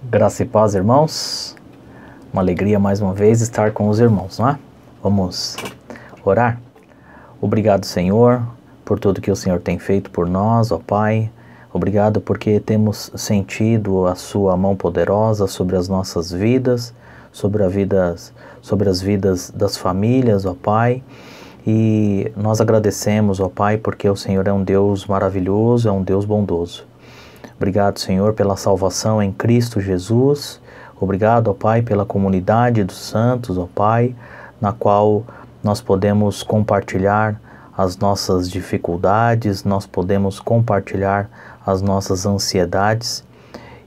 Graça e paz, irmãos. Uma alegria mais uma vez estar com os irmãos, não é? Vamos orar? Obrigado, Senhor, por tudo que o Senhor tem feito por nós, ó Pai. Obrigado porque temos sentido a sua mão poderosa sobre as nossas vidas, sobre as vidas das famílias, ó Pai. E nós agradecemos, ó Pai, porque o Senhor é um Deus maravilhoso, é um Deus bondoso. Obrigado, Senhor, pela salvação em Cristo Jesus. Obrigado, ó Pai, pela comunidade dos santos, ó Pai, na qual nós podemos compartilhar as nossas dificuldades, nós podemos compartilhar as nossas ansiedades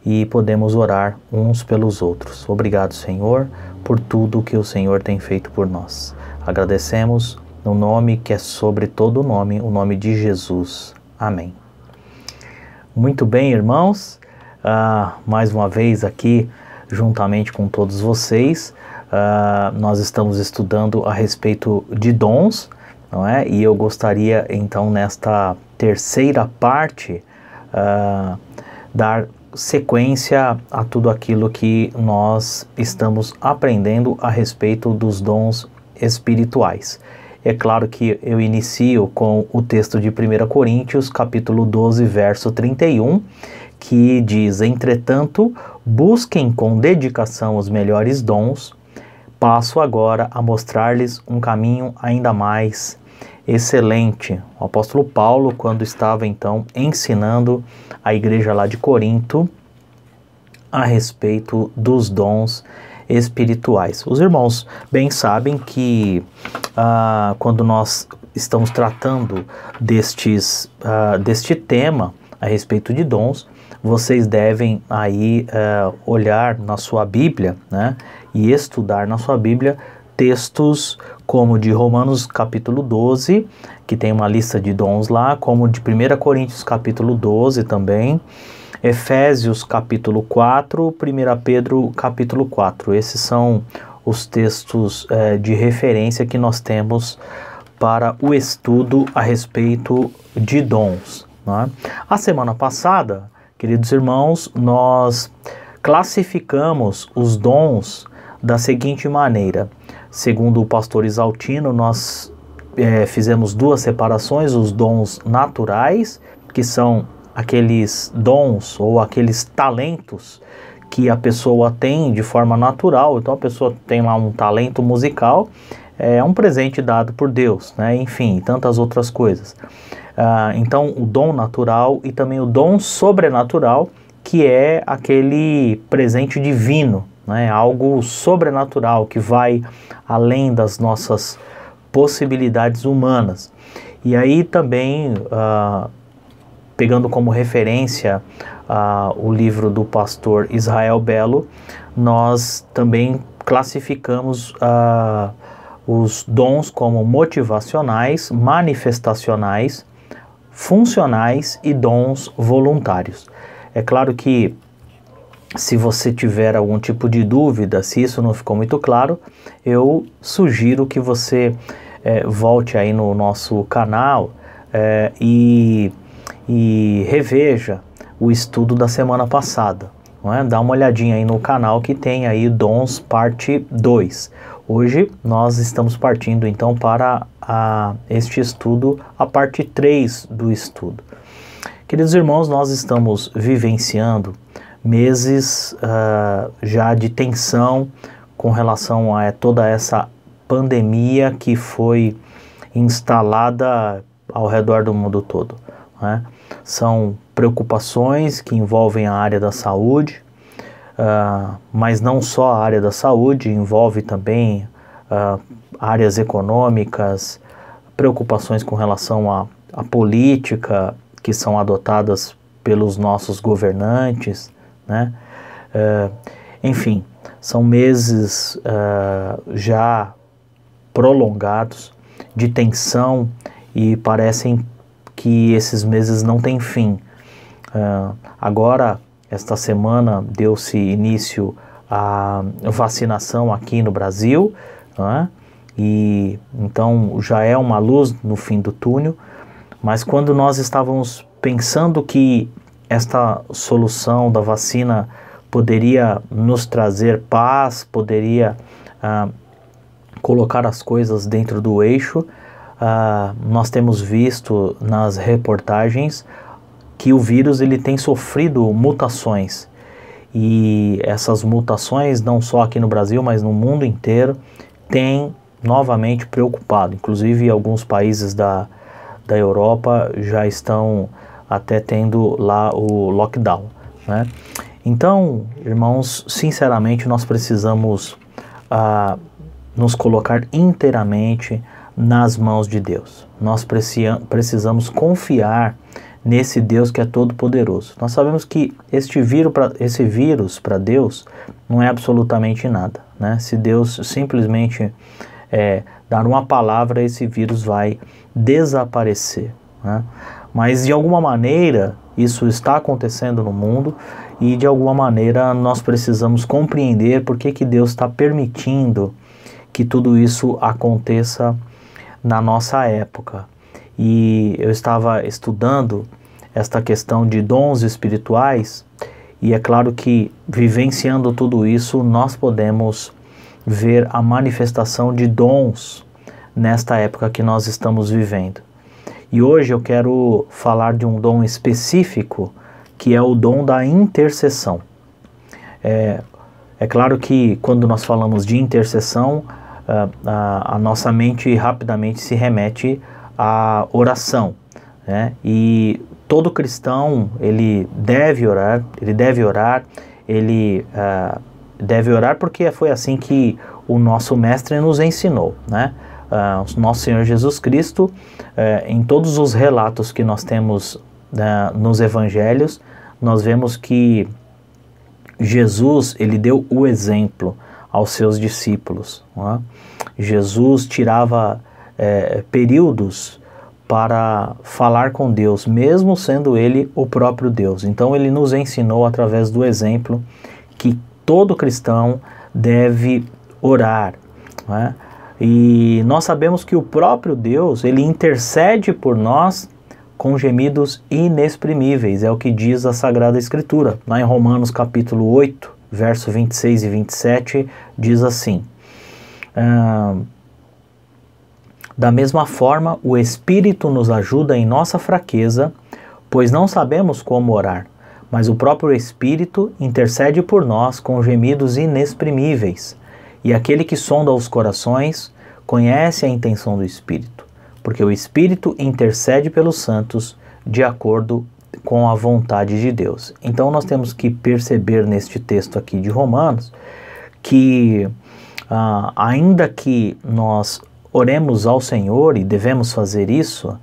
e podemos orar uns pelos outros. Obrigado, Senhor, por tudo que o Senhor tem feito por nós. Agradecemos no nome que é sobre todo nome, o nome de Jesus. Amém. Muito bem, irmãos, mais uma vez aqui, juntamente com todos vocês, nós estamos estudando a respeito de dons, não é? E eu gostaria, então, nesta terceira parte, dar sequência a tudo aquilo que nós estamos aprendendo a respeito dos dons espirituais. É claro que eu inicio com o texto de 1 Coríntios, capítulo 12, verso 31, que diz: entretanto, busquem com dedicação os melhores dons. Passo agora a mostrar-lhes um caminho ainda mais excelente. O apóstolo Paulo, quando estava então ensinando a igreja lá de Corinto a respeito dos dons espirituais. Os irmãos bem sabem que quando nós estamos tratando deste tema a respeito de dons, vocês devem aí olhar na sua Bíblia, né, e estudar na sua Bíblia textos como de Romanos capítulo 12, que tem uma lista de dons lá, como de 1 Coríntios capítulo 12 também, Efésios capítulo 4, 1 Pedro capítulo 4. Esses são os textos de referência que nós temos para o estudo a respeito de dons, né? A semana passada, queridos irmãos, nós classificamos os dons da seguinte maneira. Segundo o pastor Isaltino, nós fizemos duas separações: os dons naturais, que são aqueles dons ou aqueles talentos que a pessoa tem de forma natural. Então a pessoa tem lá um talento musical, é um presente dado por Deus, né? Enfim, tantas outras coisas. Então o dom natural e também o dom sobrenatural, que é aquele presente divino, né? Algo sobrenatural que vai além das nossas possibilidades humanas. E aí também, pegando como referência o livro do pastor Israel Belo, nós também classificamos os dons como motivacionais, manifestacionais, funcionais e dons voluntários. É claro que, se você tiver algum tipo de dúvida, se isso não ficou muito claro, eu sugiro que você volte aí no nosso canal e reveja o estudo da semana passada, não é? Dá uma olhadinha aí no canal que tem aí Dons parte 2. Hoje nós estamos partindo então para este estudo, a parte 3 do estudo. Queridos irmãos, nós estamos vivenciando meses já de tensão com relação a toda essa pandemia que foi instalada ao redor do mundo todo, né? São preocupações que envolvem a área da saúde, mas não só a área da saúde, envolve também áreas econômicas, preocupações com relação à política que são adotadas pelos nossos governantes, né? Enfim, são meses já prolongados de tensão e parecem que esses meses não têm fim. Agora, esta semana, deu-se início à vacinação aqui no Brasil, né? E então já é uma luz no fim do túnel, mas quando nós estávamos pensando que esta solução da vacina poderia nos trazer paz, poderia colocar as coisas dentro do eixo. Nós temos visto nas reportagens que o vírus ele tem sofrido mutações, e essas mutações, não só aqui no Brasil, mas no mundo inteiro, têm novamente preocupado. Inclusive alguns países da Europa já estão até tendo lá o lockdown, né? Então, irmãos, sinceramente nós precisamos nos colocar inteiramente nas mãos de Deus. Nós precisamos confiar nesse Deus que é todo poderoso. Nós sabemos que esse vírus para Deus não é absolutamente nada, né? Se Deus simplesmente dar uma palavra, esse vírus vai desaparecer, né? Mas de alguma maneira isso está acontecendo no mundo, e de alguma maneira nós precisamos compreender por que Deus está permitindo que tudo isso aconteça na nossa época. E eu estava estudando esta questão de dons espirituais, e é claro que vivenciando tudo isso nós podemos ver a manifestação de dons nesta época que nós estamos vivendo. E hoje eu quero falar de um dom específico, que é o dom da intercessão. É claro que quando nós falamos de intercessão, a nossa mente rapidamente se remete à oração, né? E todo cristão, ele deve orar, porque foi assim que o nosso mestre nos ensinou, né? O nosso Senhor Jesus Cristo, em todos os relatos que nós temos nos evangelhos, nós vemos que Jesus, ele deu o exemplo aos seus discípulos, né? Jesus tirava períodos para falar com Deus, mesmo sendo ele o próprio Deus. Então ele nos ensinou através do exemplo que todo cristão deve orar, né? E nós sabemos que o próprio Deus, ele intercede por nós com gemidos inexprimíveis, é o que diz a Sagrada Escritura. Lá em Romanos capítulo 8, verso 26 e 27, diz assim: da mesma forma, o Espírito nos ajuda em nossa fraqueza, pois não sabemos como orar, mas o próprio Espírito intercede por nós com gemidos inexprimíveis. E aquele que sonda os corações conhece a intenção do Espírito, porque o Espírito intercede pelos santos de acordo com a vontade de Deus. Então nós temos que perceber neste texto aqui de Romanos que ainda que nós oremos ao Senhor, e devemos fazer isso,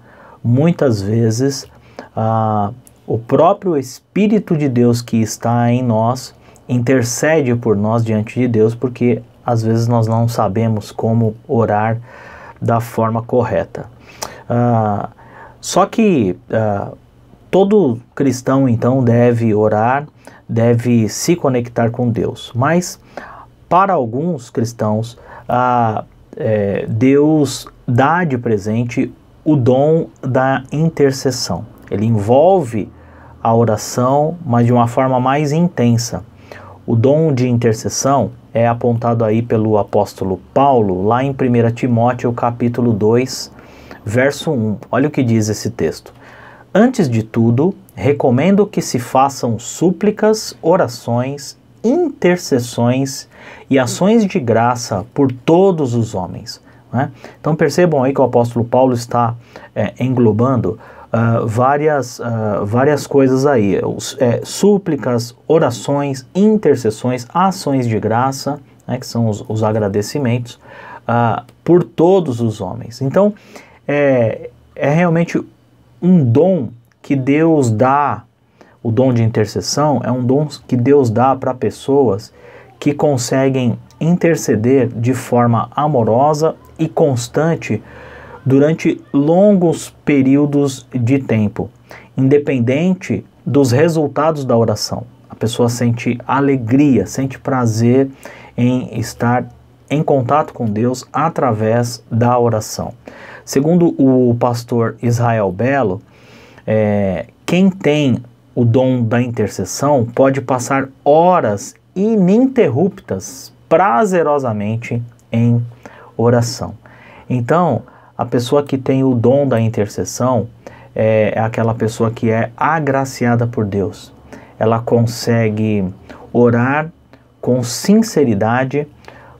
muitas vezes o próprio Espírito de Deus que está em nós intercede por nós diante de Deus, porque às vezes nós não sabemos como orar da forma correta. Só que todo cristão então deve orar, deve se conectar com Deus. Mas para alguns cristãos, Deus dá de presente o dom da intercessão. Ele envolve a oração, mas de uma forma mais intensa. O dom de intercessão é apontado aí pelo apóstolo Paulo, lá em 1 Timóteo capítulo 2, verso 1. Olha o que diz esse texto. Antes de tudo, recomendo que se façam súplicas, orações, intercessões e ações de graça por todos os homens, né? Então percebam aí que o apóstolo Paulo está englobando várias coisas aí, súplicas, orações, intercessões, ações de graça, né, que são os agradecimentos, por todos os homens. Então é realmente um dom que Deus dá. O dom de intercessão é um dom que Deus dá para pessoas que conseguem interceder de forma amorosa e constante durante longos períodos de tempo, independente dos resultados da oração. A pessoa sente alegria, sente prazer em estar em contato com Deus através da oração. Segundo o pastor Israel Belo, quem tem o dom da intercessão pode passar horas ininterruptas, prazerosamente em oração. Então, a pessoa que tem o dom da intercessão é aquela pessoa que é agraciada por Deus. Ela consegue orar com sinceridade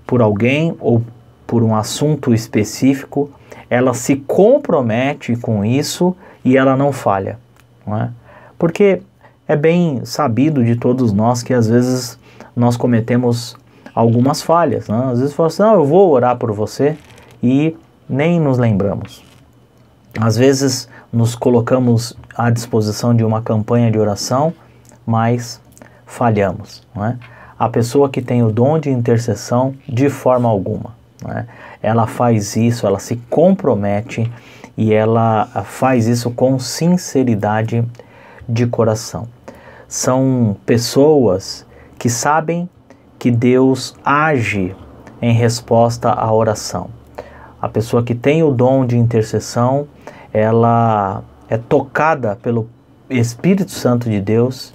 por alguém ou por um assunto específico, ela se compromete com isso e ela não falha, não é? Porque é bem sabido de todos nós que às vezes nós cometemos algumas falhas, né? Às vezes fala assim, não, eu vou orar por você e nem nos lembramos. Às vezes nos colocamos à disposição de uma campanha de oração, mas falhamos, não é? A pessoa que tem o dom de intercessão, de forma alguma, não é? Ela faz isso, ela se compromete e ela faz isso com sinceridade de coração. São pessoas que sabem que Deus age em resposta à oração. A pessoa que tem o dom de intercessão, ela é tocada pelo Espírito Santo de Deus,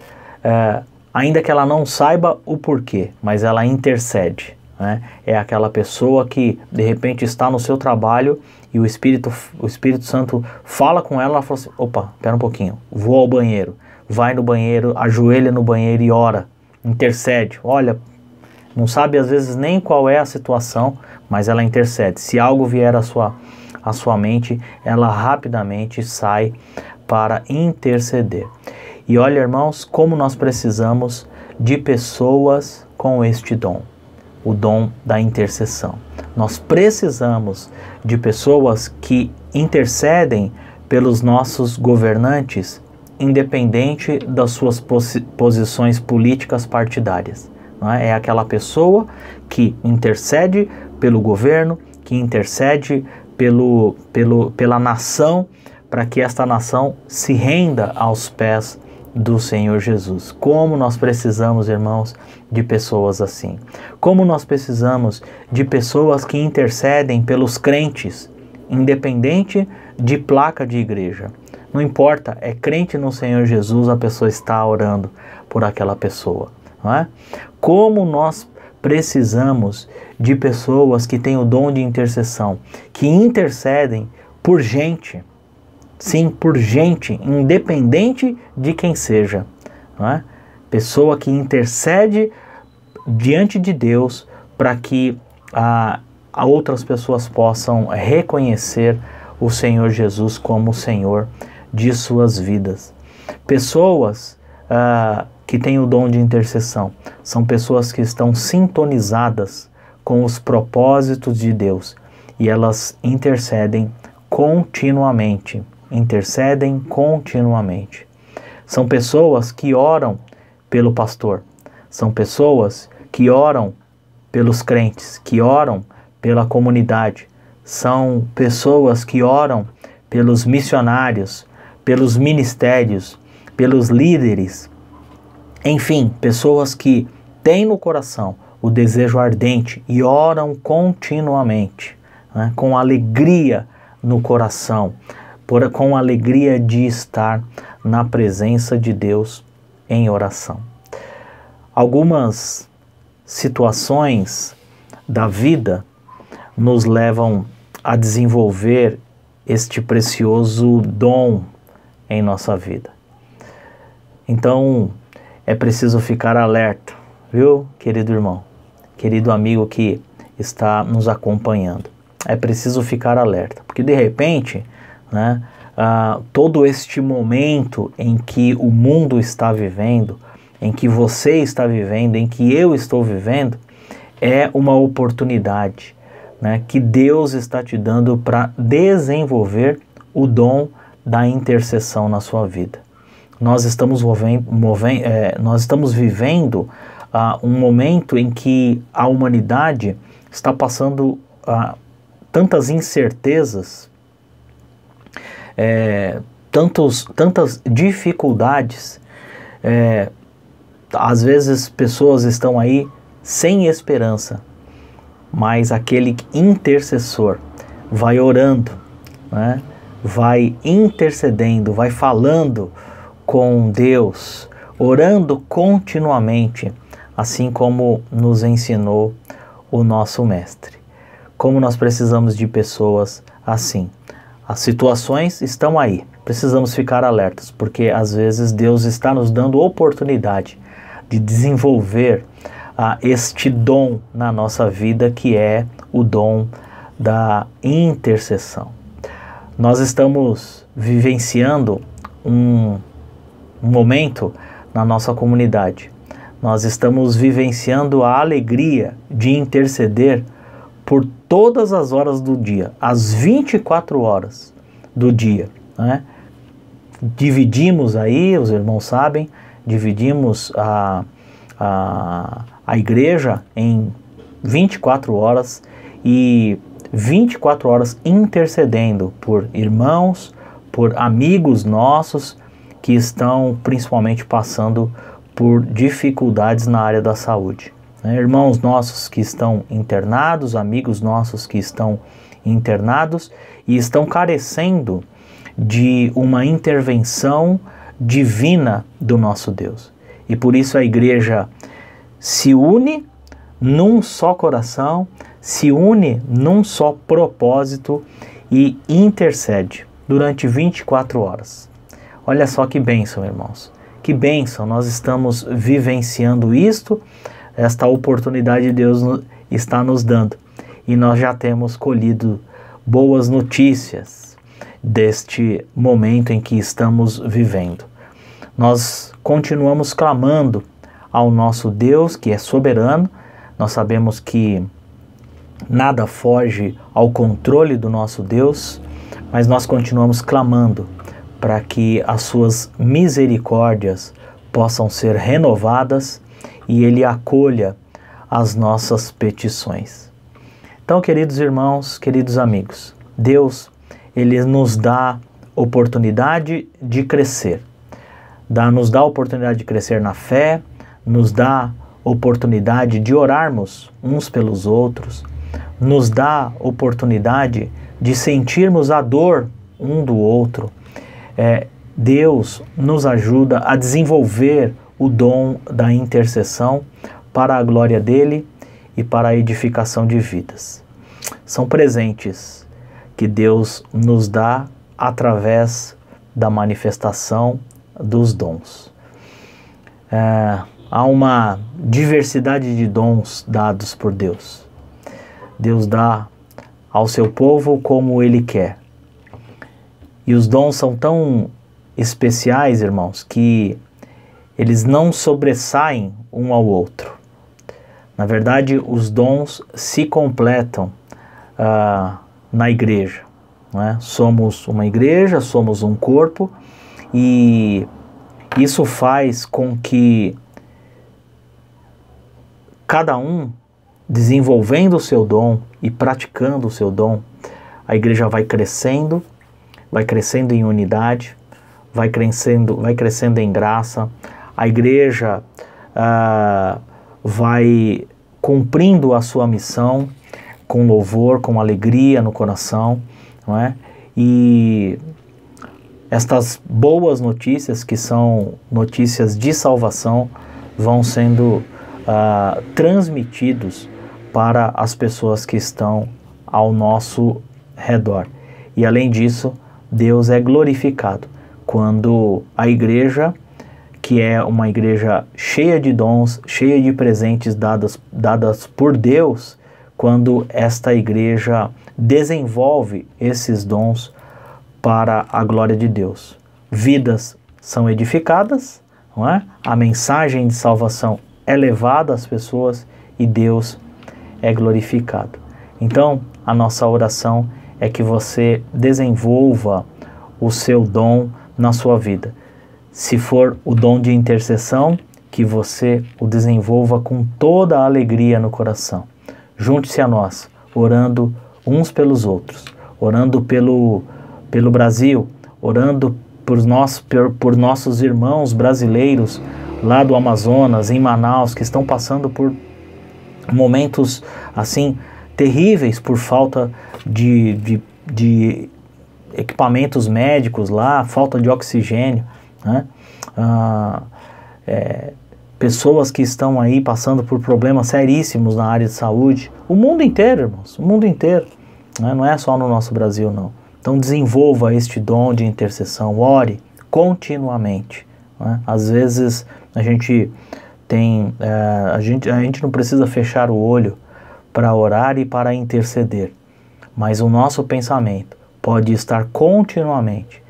ainda que ela não saiba o porquê, mas ela intercede, né? É aquela pessoa que de repente está no seu trabalho e o Espírito Santo fala com ela fala assim, opa, espera um pouquinho, vou ao banheiro. Vai no banheiro, ajoelha no banheiro e ora, intercede. Olha, não sabe às vezes nem qual é a situação, mas ela intercede. Se algo vier à sua mente, ela rapidamente sai para interceder. E olha, irmãos, como nós precisamos de pessoas com este dom, o dom da intercessão. Nós precisamos de pessoas que intercedem pelos nossos governantes, independente das suas posições políticas partidárias. Não é? É aquela pessoa que intercede pelo governo, que intercede pela nação, para que esta nação se renda aos pés do Senhor Jesus. Como nós precisamos, irmãos, de pessoas assim. Como nós precisamos de pessoas que intercedem pelos crentes, independente de placa de igreja. Não importa, é crente no Senhor Jesus, a pessoa está orando por aquela pessoa, não é? Como nós precisamos de pessoas que têm o dom de intercessão, que intercedem por gente, sim, por gente, independente de quem seja, não é? Pessoa que intercede diante de Deus para que outras pessoas possam reconhecer o Senhor Jesus como o Senhor de suas vidas. Pessoas que têm o dom de intercessão são pessoas que estão sintonizadas com os propósitos de Deus e elas intercedem continuamente. São pessoas que oram pelo pastor, são pessoas que oram pelos crentes, que oram pela comunidade, são pessoas que oram pelos missionários, pelos ministérios, pelos líderes, enfim, pessoas que têm no coração o desejo ardente e oram continuamente, né, com alegria no coração, com alegria de estar na presença de Deus em oração. Algumas situações da vida nos levam a desenvolver este precioso dom em nossa vida. Então, é preciso ficar alerta, viu, querido irmão, querido amigo que está nos acompanhando. É preciso ficar alerta, porque de repente, né, todo este momento em que o mundo está vivendo, em que você está vivendo, em que eu estou vivendo, é uma oportunidade, né, que Deus está te dando para desenvolver o dom da intercessão na sua vida. Nós estamos vivendo um momento em que a humanidade está passando tantas incertezas, tantas dificuldades. Às vezes pessoas estão aí sem esperança, mas aquele intercessor vai orando, né? Vai intercedendo, vai falando com Deus, orando continuamente, assim como nos ensinou o nosso Mestre. Como nós precisamos de pessoas assim. As situações estão aí, precisamos ficar alertas, porque às vezes Deus está nos dando oportunidade de desenvolver este dom na nossa vida, que é o dom da intercessão. Nós estamos vivenciando um momento na nossa comunidade. Nós estamos vivenciando a alegria de interceder por todas as horas do dia, as 24 horas do dia, né? Dividimos aí, os irmãos sabem, dividimos a igreja em 24 horas e 24 horas intercedendo por irmãos, por amigos nossos que estão principalmente passando por dificuldades na área da saúde. Irmãos nossos que estão internados, amigos nossos que estão internados e estão carecendo de uma intervenção divina do nosso Deus. E por isso a igreja se une num só coração, se une num só propósito e intercede durante 24 horas. Olha só que bênção, irmãos. Que bênção, nós estamos vivenciando isto, esta oportunidade Deus está nos dando. E nós já temos colhido boas notícias deste momento em que estamos vivendo. Nós continuamos clamando ao nosso Deus, que é soberano. Nós sabemos que nada foge ao controle do nosso Deus, mas nós continuamos clamando para que as suas misericórdias possam ser renovadas e Ele acolha as nossas petições. Então, queridos irmãos, queridos amigos, Deus, Ele nos dá oportunidade de crescer, nos dá oportunidade de crescer na fé, nos dá oportunidade de orarmos uns pelos outros, nos dá oportunidade de sentirmos a dor um do outro. Deus nos ajuda a desenvolver o dom da intercessão para a glória dele e para a edificação de vidas. São presentes que Deus nos dá através da manifestação dos dons. Há uma diversidade de dons dados por Deus. Deus dá ao seu povo como Ele quer. E os dons são tão especiais, irmãos, que eles não sobressaem um ao outro. Na verdade, os dons se completam na igreja, né? Somos uma igreja, somos um corpo, e isso faz com que cada um, desenvolvendo o seu dom e praticando o seu dom, a igreja vai crescendo em unidade, vai crescendo em graça, a igreja vai cumprindo a sua missão com louvor, com alegria no coração, não é? E estas boas notícias, que são notícias de salvação, vão sendo transmitidos para as pessoas que estão ao nosso redor. E além disso, Deus é glorificado quando a igreja, que é uma igreja cheia de dons, cheia de presentes dadas por Deus, quando esta igreja desenvolve esses dons para a glória de Deus. Vidas são edificadas, não é? A mensagem de salvação é levada às pessoas e Deus é glorificado. Então, a nossa oração é que você desenvolva o seu dom na sua vida. Se for o dom de intercessão, que você o desenvolva com toda a alegria no coração. Junte-se a nós, orando uns pelos outros, orando pelo Brasil, orando por nossos irmãos brasileiros lá do Amazonas, em Manaus, que estão passando por momentos assim terríveis por falta de equipamentos médicos lá, falta de oxigênio, né? pessoas que estão aí passando por problemas seríssimos na área de saúde. O mundo inteiro, irmãos, o mundo inteiro. Né? Não é só no nosso Brasil, não. Então desenvolva este dom de intercessão, ore continuamente. Né? Às vezes a gente não precisa fechar o olho para orar e para interceder, mas o nosso pensamento pode estar continuamente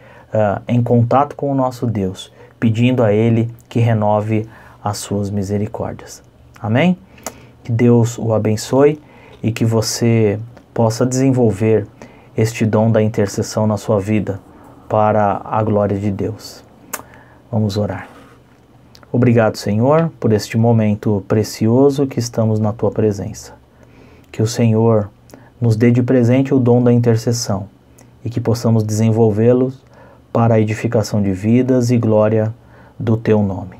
em contato com o nosso Deus, pedindo a Ele que renove as suas misericórdias. Amém? Que Deus o abençoe e que você possa desenvolver este dom da intercessão na sua vida para a glória de Deus. Vamos orar. Obrigado, Senhor, por este momento precioso que estamos na Tua presença. Que o Senhor nos dê de presente o dom da intercessão e que possamos desenvolvê-los para a edificação de vidas e glória do Teu nome.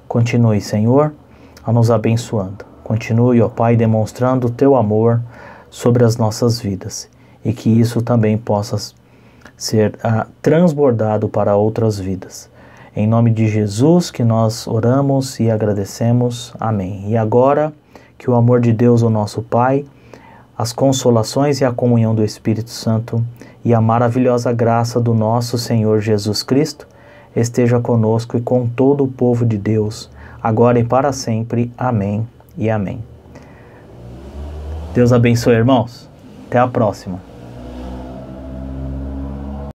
Continue, Senhor, a nos abençoando. Continue, ó Pai, demonstrando o Teu amor sobre as nossas vidas e que isso também possa ser transbordado para outras vidas. Em nome de Jesus que nós oramos e agradecemos. Amém. E agora, que o amor de Deus, o nosso Pai, as consolações e a comunhão do Espírito Santo e a maravilhosa graça do nosso Senhor Jesus Cristo esteja conosco e com todo o povo de Deus, agora e para sempre. Amém e amém. Deus abençoe, irmãos. Até a próxima.